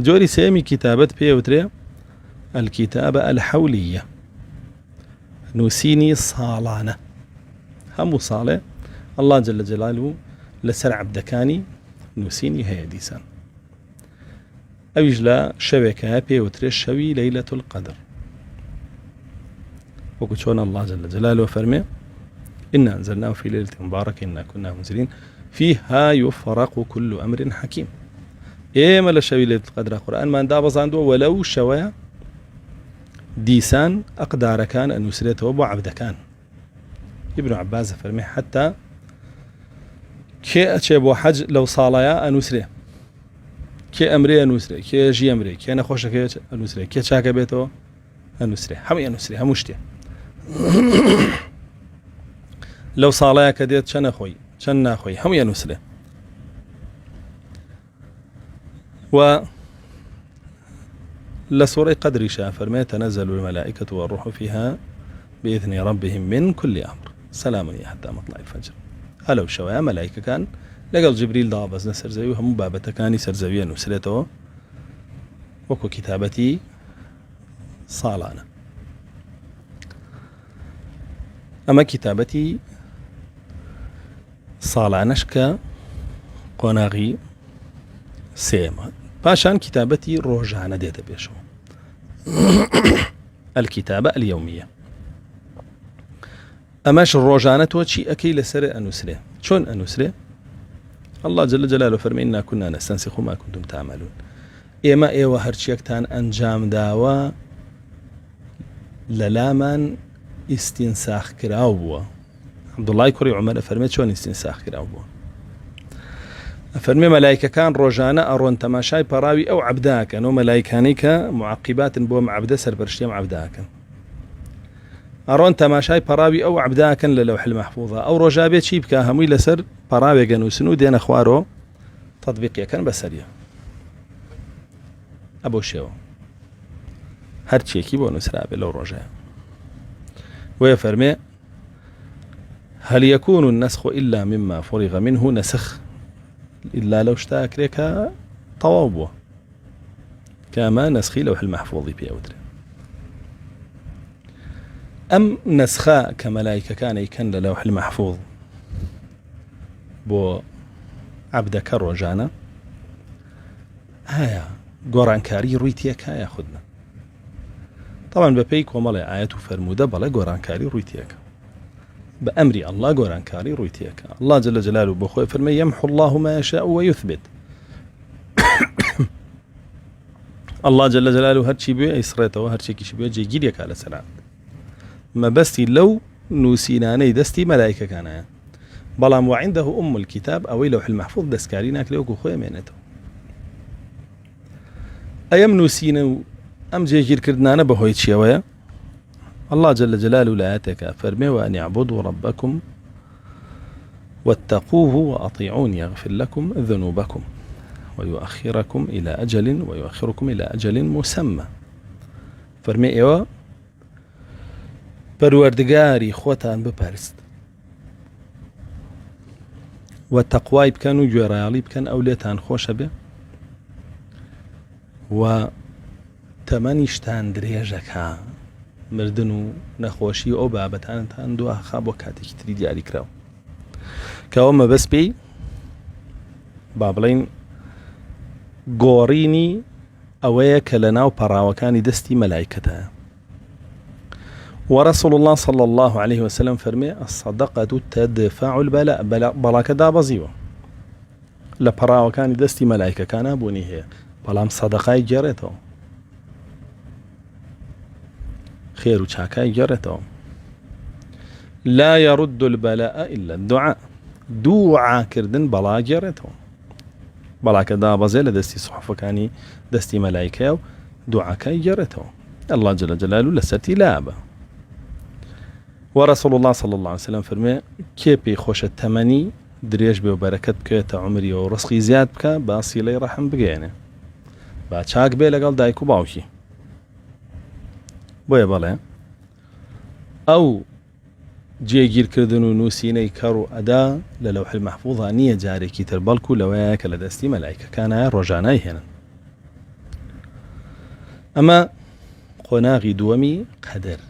جۆری سێمی کتابەت پێوترێ الكتابة الحولية، نووسینی ساڵانە. هەموو ساڵێ الله جل جلاله لەسەر عەبدەکانی نووسینی هەیە دیسان. ئەویش لە شەوێکە پێوترێ شەوی لەیلەة القەدر، وەکو چۆن الله جل جلاله فەرمێ إنا أنزلناه في ليلة مباركة إنا كنا منذرين فيها يفرق كل أمر حكيم. ئێمە لە شەوی لەیلەة القەدر قورئانمان دابەزاندووە وەلەو شەوەیە دیسان ئەقدارەکان ئەنووسرێتەوە بۆ عەبدەکان. ابن عباس فەرمێ حتا کێ ئەچێ بۆ حەج لەو ساڵەیە ئەنووسرێ، کێ ئەمرێ ئەنووسرێ، کێ ژی ئەمرێ، کێ نەخۆشەکە ئەنووسرێ، کێ چاکە بێتەوە ئەنووسرێ، هەمووی ئەنووسرێ، هەموو شتێ لەو ساڵەیە کە دێت چەند نەخۆی چەند ناخۆی هەمووی ئەنووسرێ. و لسورة قدر شاء فرمي تنزل الملائكة والروح فيها بإذن ربهم من كل أمر سلام هي حتى مطلع الفجر. هلو شوية ملائكة كان لقل جبريل ضابز نسر زوي وهم بابة كاني سرزوية نسرته وكو كتابتي صالانة. أما كتابتي صالانشك قناغي سيما باشان كتابتي روجانة ديتا بيشو الكتابة اليومية. أماش الروجانة توشي أكي لسر أنوسري. شون أنوسري؟ الله جل جلاله فرمي إنا كنا نستنسخ ما كنتم تعملون. إيما إيوه هرشيكتان أنجام داوا للامان استنساخ كراوبوا. عبد الله كوري عمر فرمي شون استنساخ كراوبوا. فرمي ملائكة كان روجانا أرون تماشاي براوي أو عبداك أنو ملائكانيك معقبات بوم عبدا سربرشتيم عبداك أرون تماشاي براوي أو عبداك للوح المحفوظة أو رجابيت شي بكا هموي لسر براوي جنو سنو دين أخوارو تطبيقيا كان بسرية أبو شيو هرشي كيبو نسرابي لو رجاء ويفرمي هل يكون النسخ إلا مما فرغ منه نسخ إلا لو اشتاك لك طوابه كما نسخي لوح المحفوظ بيودر أم نسخاء كملائكة كان يكن لوح المحفوظ بو عبدك الرجانة هيا قران كاري رويتيك هيا خدنا طبعا ببيك ومالي آيات فرمودة بلا قران كاري رويتيك بأمري الله قران كاري رويتيك الله جل جلاله بخوي فرمي يمحو الله ما يشاء ويثبت الله جل جلاله هرشي بيه إسرته وهرشي كيش بيه جيجيريك على سلام ما بستي لو نوسيناني دستي ملائكة كان بلام وعنده أم الكتاب أو لوح المحفوظ دسكاريناك لوكو خوي مينته أيام نوسينو أم جيجير كردنانا بهوي تشيوية الله جل جلاله لا يتك فرمي وأن اعبدوا ربكم واتقوه وأطيعون يغفر لكم ذنوبكم ويؤخركم إلى أجل مسمى. فرمي إيوا پروردگاری خوتان بپرست وتقواي بكانوا جورايالي بكان أوليتان خوش به وتمنيشتان دريجك مردن و نەخۆشی ئەو بابەتانتان دو ئاخا بۆ کاتێکی تری دیاری کراوە کەەوە مەبەست پێی با بڵێن گۆڕینی ئەوەیە کە لە ناو پەڕاوەکانی دەستی مەلایکەتە. ورسول الله صلى الله عليه وسلم فرمي الصدقة تدفع البلاء بلاك دابزيوه لە پەڕاوەکانی دەستی مەلایکەکانە بوونی هەیە بەڵام سەدەقای گێڕێتەوە خير وشاكاي جرته لا يرد البلاء إلا الدعاء دعاء كردن بلا جرته بلا كدا بزيل دستي صحف كاني دستي ملائكة دعاء كاي جرته الله جل جلاله لستي لابا. ورسول الله صلى الله عليه وسلم فرمي كيبي خوش التمني دريج ببركة بكيت عمري ورزقي زياد بك باسي لي رحم بقينه باشاك بي لقال دايكو باوكي بۆیە بەڵێ ئەو جێگیرکردن و نووسینەی کەڕ و ئەدا لە لەوح المەحفوظا نییە جارێکی تر بەڵکو لەوەیە کە لە دەستی مەلایکەکانە ڕۆژانای هێنن ئەمە قۆناغی دووەمی قەدەر.